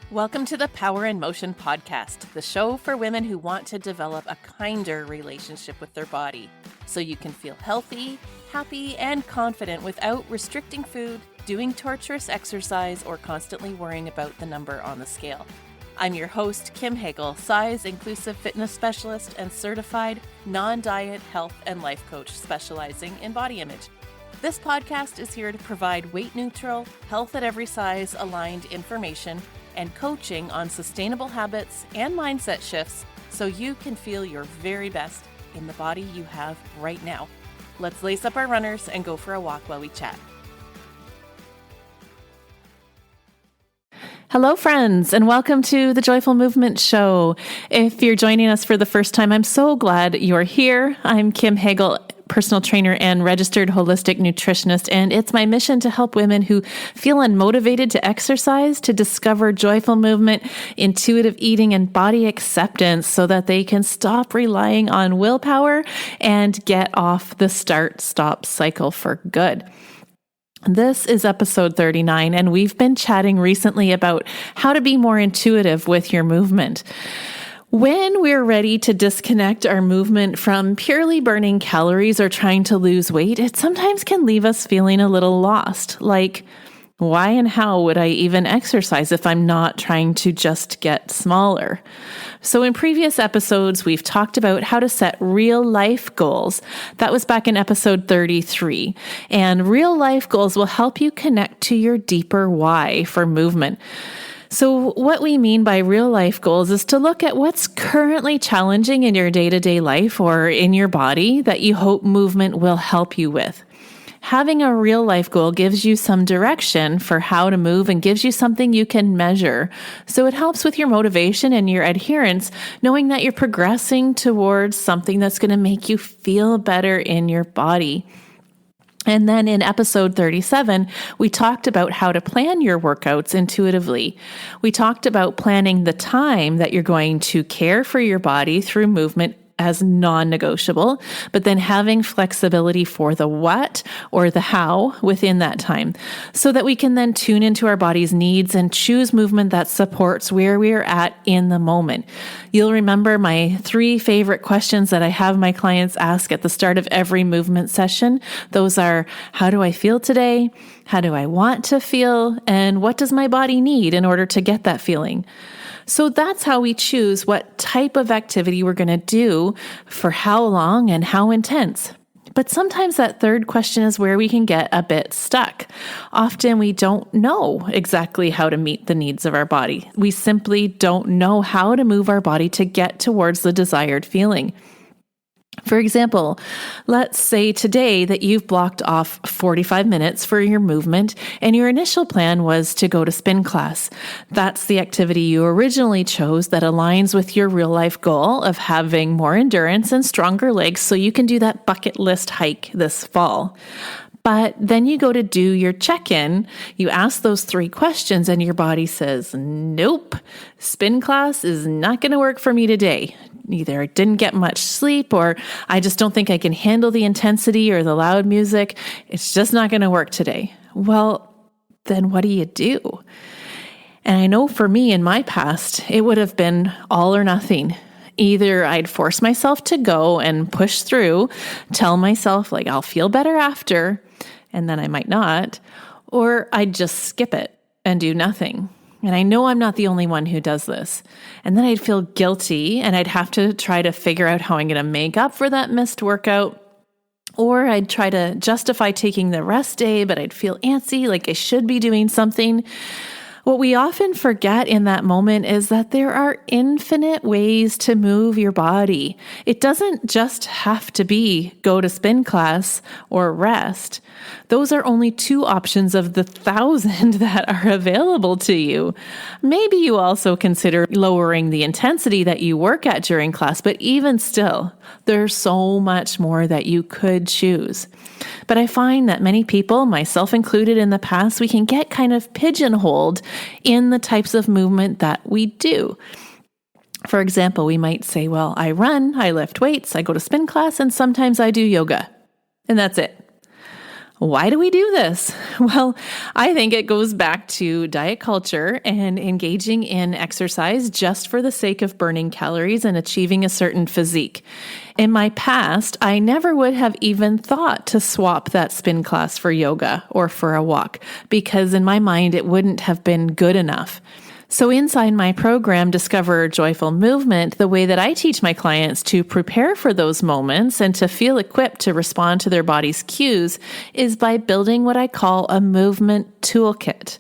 Welcome to the Power in Motion podcast, the show for women who want to develop a kinder relationship with their body so you can feel healthy, happy, and confident without restricting food, doing torturous exercise, or constantly worrying about the number on the scale. I'm your host, Kim Hagel, size-inclusive fitness specialist and certified non-diet health and life coach specializing in body image. This podcast is here to provide weight-neutral, health at every size aligned information and coaching on sustainable habits and mindset shifts so you can feel your very best in the body you have right now. Let's lace up our runners and go for a walk while we chat. Hello, friends, and welcome to the Joyful Movement Show. If you're joining us for the first time, I'm so glad you're here. I'm Kim Hagel, personal trainer and registered holistic nutritionist, and it's my mission to help women who feel unmotivated to exercise to discover joyful movement, intuitive eating, and body acceptance so that they can stop relying on willpower and get off the start-stop cycle for good. This is episode 39, and we've been chatting recently about how to be more intuitive with your movement. When we're ready to disconnect our movement from purely burning calories or trying to lose weight, it sometimes can leave us feeling a little lost. Like, why and how would I even exercise if I'm not trying to just get smaller? So in previous episodes, we've talked about how to set real life goals. That was back in episode 33. And real life goals will help you connect to your deeper why for movement. So what we mean by real life goals is to look at what's currently challenging in your day-to-day life or in your body that you hope movement will help you with. Having a real life goal gives you some direction for how to move and gives you something you can measure. So it helps with your motivation and your adherence, knowing that you're progressing towards something that's going to make you feel better in your body. And then in episode 37, we talked about how to plan your workouts intuitively. We talked about planning the time that you're going to care for your body through movement as non-negotiable, but then having flexibility for the what or the how within that time so that we can then tune into our body's needs and choose movement that supports where we are at in the moment. You'll remember my 3 favorite questions that I have my clients ask at the start of every movement session. Those are, how do I feel today? How do I want to feel? And what does my body need in order to get that feeling? So that's how we choose what type of activity we're going to do for how long and how intense. But sometimes that third question is where we can get a bit stuck. Often we don't know exactly how to meet the needs of our body. We simply don't know how to move our body to get towards the desired feeling. For example, let's say today that you've blocked off 45 minutes for your movement and your initial plan was to go to spin class. That's the activity you originally chose that aligns with your real life goal of having more endurance and stronger legs so you can do that bucket list hike this fall. But then you go to do your check-in, you ask those 3 questions and your body says, nope, spin class is not going to work for me today. Either I didn't get much sleep or I just don't think I can handle the intensity or the loud music. It's just not going to work today. Well, then what do you do? And I know for me in my past, it would have been all or nothing. Either I'd force myself to go and push through, tell myself like I'll feel better after, and then I might not, or I'd just skip it and do nothing. And I know I'm not the only one who does this. And then I'd feel guilty and I'd have to try to figure out how I'm going to make up for that missed workout. Or I'd try to justify taking the rest day, but I'd feel antsy, like I should be doing something. What we often forget in that moment is that there are infinite ways to move your body. It doesn't just have to be go to spin class or rest. Those are only 2 options of the 1,000 that are available to you. Maybe you also consider lowering the intensity that you work at during class, but even still, there's so much more that you could choose. But I find that many people, myself included in the past, we can get kind of pigeonholed in the types of movement that we do. For example, we might say, well, I run, I lift weights, I go to spin class, and sometimes I do yoga. And that's it. Why do we do this? Well, I think it goes back to diet culture and engaging in exercise just for the sake of burning calories and achieving a certain physique. In my past, I never would have even thought to swap that spin class for yoga or for a walk, because in my mind, it wouldn't have been good enough. So inside my program, Discover Joyful Movement, the way that I teach my clients to prepare for those moments and to feel equipped to respond to their body's cues is by building what I call a movement toolkit.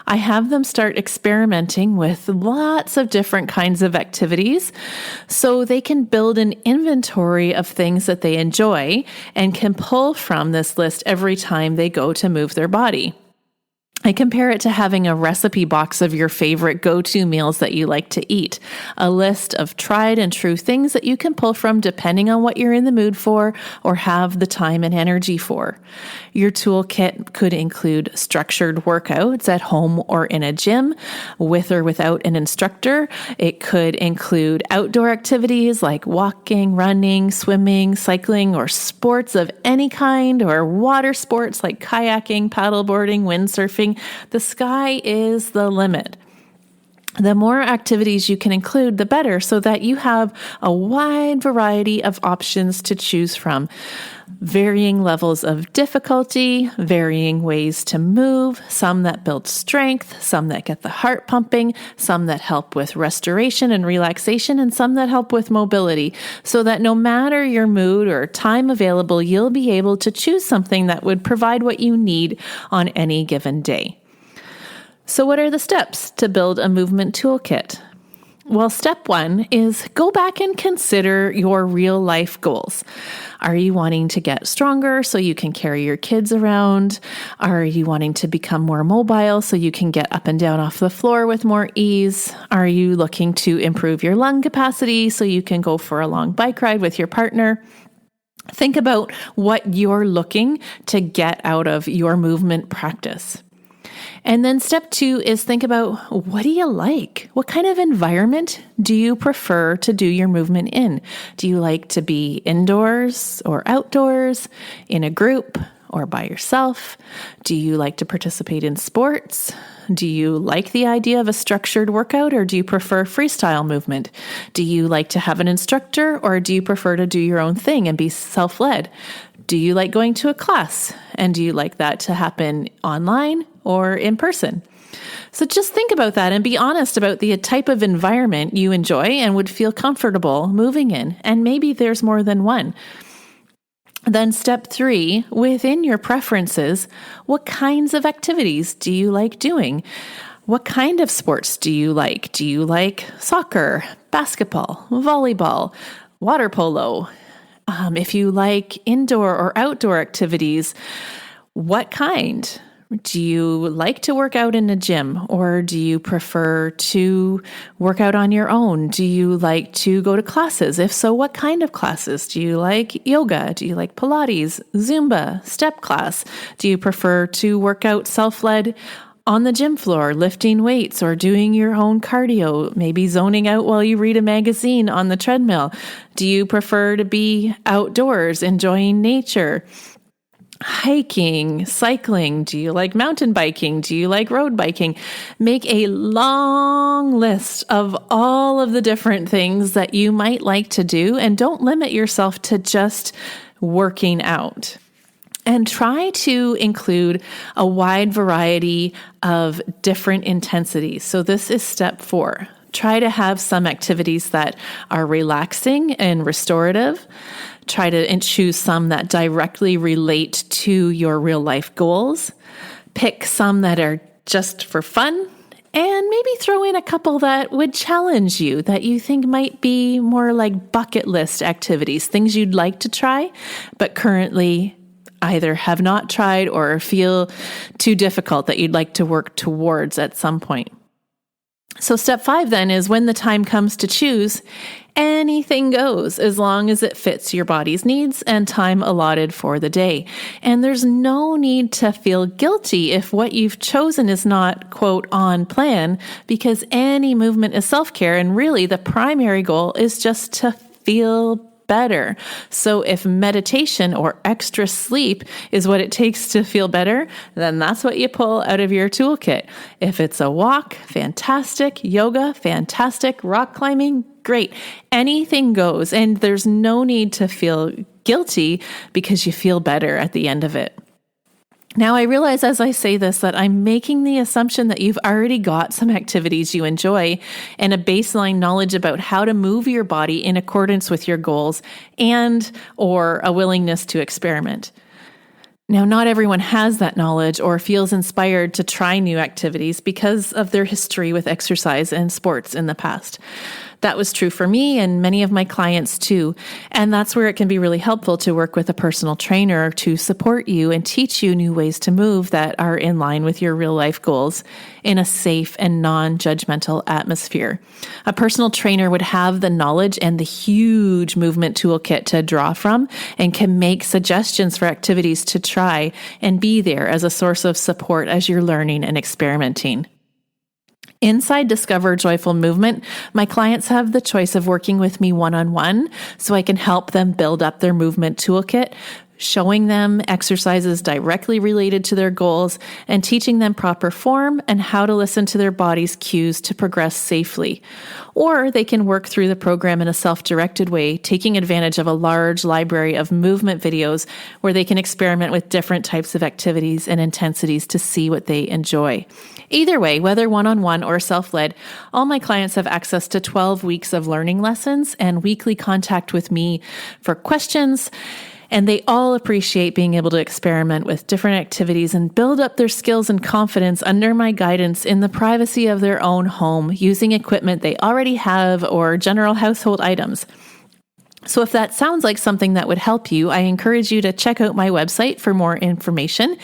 I have them start experimenting with lots of different kinds of activities so they can build an inventory of things that they enjoy and can pull from this list every time they go to move their body. I compare it to having a recipe box of your favorite go-to meals that you like to eat, a list of tried and true things that you can pull from depending on what you're in the mood for or have the time and energy for. Your toolkit could include structured workouts at home or in a gym, with or without an instructor. It could include outdoor activities like walking, running, swimming, cycling, or sports of any kind, or water sports like kayaking, paddleboarding, windsurfing. The sky is the limit. The more activities you can include, the better, so that you have a wide variety of options to choose from. Varying levels of difficulty, varying ways to move, some that build strength, some that get the heart pumping, some that help with restoration and relaxation, and some that help with mobility, so that no matter your mood or time available, you'll be able to choose something that would provide what you need on any given day. So what are the steps to build a movement toolkit? Well, step 1 is go back and consider your real life goals. Are you wanting to get stronger so you can carry your kids around? Are you wanting to become more mobile so you can get up and down off the floor with more ease? Are you looking to improve your lung capacity so you can go for a long bike ride with your partner? Think about what you're looking to get out of your movement practice. And then step 2 is think about, what do you like? What kind of environment do you prefer to do your movement in? Do you like to be indoors or outdoors, in a group or by yourself? Do you like to participate in sports? Do you like the idea of a structured workout, or do you prefer freestyle movement? Do you like to have an instructor, or do you prefer to do your own thing and be self-led? Do you like going to a class? And do you like that to happen online or in person? So just think about that and be honest about the type of environment you enjoy and would feel comfortable moving in. And maybe there's more than one. Then step 3, within your preferences, what kinds of activities do you like doing? What kind of sports do you like? Do you like soccer, basketball, volleyball, water polo? If you like indoor or outdoor activities, what kind? Do you like to work out in a gym, or do you prefer to work out on your own? Do you like to go to classes? If so, what kind of classes? Do you like yoga? Do you like Pilates, Zumba, step class? Do you prefer to work out self-led on the gym floor, lifting weights or doing your own cardio, maybe zoning out while you read a magazine on the treadmill? Do you prefer to be outdoors, enjoying nature? Hiking, cycling? Do you like mountain biking? Do you like road biking? Make a long list of all of the different things that you might like to do, and don't limit yourself to just working out. And try to include a wide variety of different intensities. So this is step 4. Try to have some activities that are relaxing and restorative. Try to choose some that directly relate to your real life goals. Pick some that are just for fun, and maybe throw in a couple that would challenge you, that you think might be more like bucket list activities, things you'd like to try, but currently either have not tried or feel too difficult that you'd like to work towards at some point. So step 5 then is, when the time comes to choose, anything goes as long as it fits your body's needs and time allotted for the day. And there's no need to feel guilty if what you've chosen is not, quote, on plan, because any movement is self-care, and really the primary goal is just to feel better. So if meditation or extra sleep is what it takes to feel better, then that's what you pull out of your toolkit. If it's a walk, fantastic. Yoga, fantastic. Rock climbing, great. Anything goes. And there's no need to feel guilty because you feel better at the end of it. Now, I realize as I say this that I'm making the assumption that you've already got some activities you enjoy and a baseline knowledge about how to move your body in accordance with your goals and or a willingness to experiment. Now, not everyone has that knowledge or feels inspired to try new activities because of their history with exercise and sports in the past. That was true for me and many of my clients too. And that's where it can be really helpful to work with a personal trainer to support you and teach you new ways to move that are in line with your real life goals in a safe and non-judgmental atmosphere. A personal trainer would have the knowledge and the huge movement toolkit to draw from and can make suggestions for activities to try and be there as a source of support as you're learning and experimenting. Inside Discover Joyful Movement, my clients have the choice of working with me one-on-one so I can help them build up their movement toolkit, showing them exercises directly related to their goals and teaching them proper form and how to listen to their body's cues to progress safely. Or they can work through the program in a self-directed way, taking advantage of a large library of movement videos where they can experiment with different types of activities and intensities to see what they enjoy. Either way, whether one-on-one or self-led, all my clients have access to 12 weeks of learning lessons and weekly contact with me for questions. And they all appreciate being able to experiment with different activities and build up their skills and confidence under my guidance in the privacy of their own home, using equipment they already have or general household items. So if that sounds like something that would help you, I encourage you to check out my website for more information.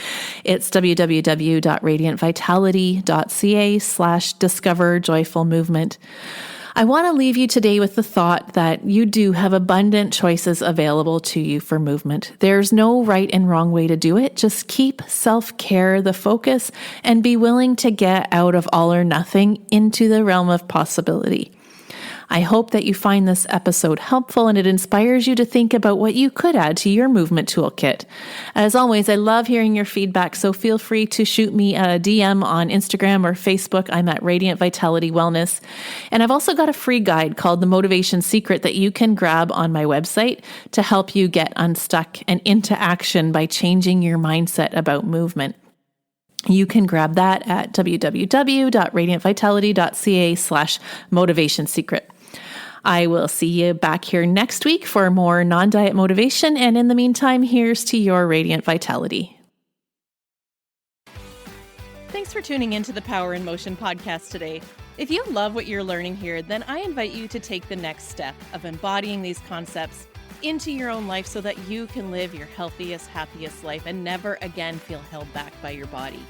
It's www.radiantvitality.ca/discoverjoyfulmovement. I want to leave you today with the thought that you do have abundant choices available to you for movement. There's no right and wrong way to do it. Just keep self-care the focus and be willing to get out of all or nothing into the realm of possibility. I hope that you find this episode helpful and it inspires you to think about what you could add to your movement toolkit. As always, I love hearing your feedback, so feel free to shoot me a DM on Instagram or Facebook. I'm at Radiant Vitality Wellness. And I've also got a free guide called The Motivation Secret that you can grab on my website to help you get unstuck and into action by changing your mindset about movement. You can grab that at www.radiantvitality.ca/motivation secret. I will see you back here next week for more non-diet motivation. And in the meantime, here's to your radiant vitality. Thanks for tuning into the Power in Motion podcast today. If you love what you're learning here, then I invite you to take the next step of embodying these concepts into your own life so that you can live your healthiest, happiest life and never again feel held back by your body.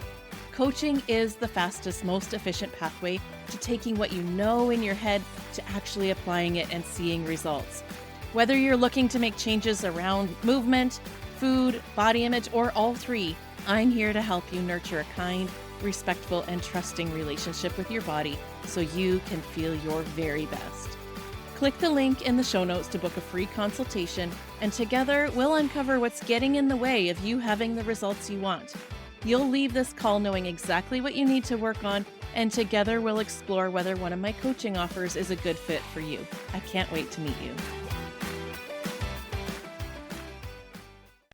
Coaching is the fastest, most efficient pathway to taking what you know in your head to actually applying it and seeing results. Whether you're looking to make changes around movement, food, body image, or all three, I'm here to help you nurture a kind, respectful, and trusting relationship with your body so you can feel your very best. Click the link in the show notes to book a free consultation, and together we'll uncover what's getting in the way of you having the results you want. You'll leave this call knowing exactly what you need to work on, and together we'll explore whether one of my coaching offers is a good fit for you. I can't wait to meet you.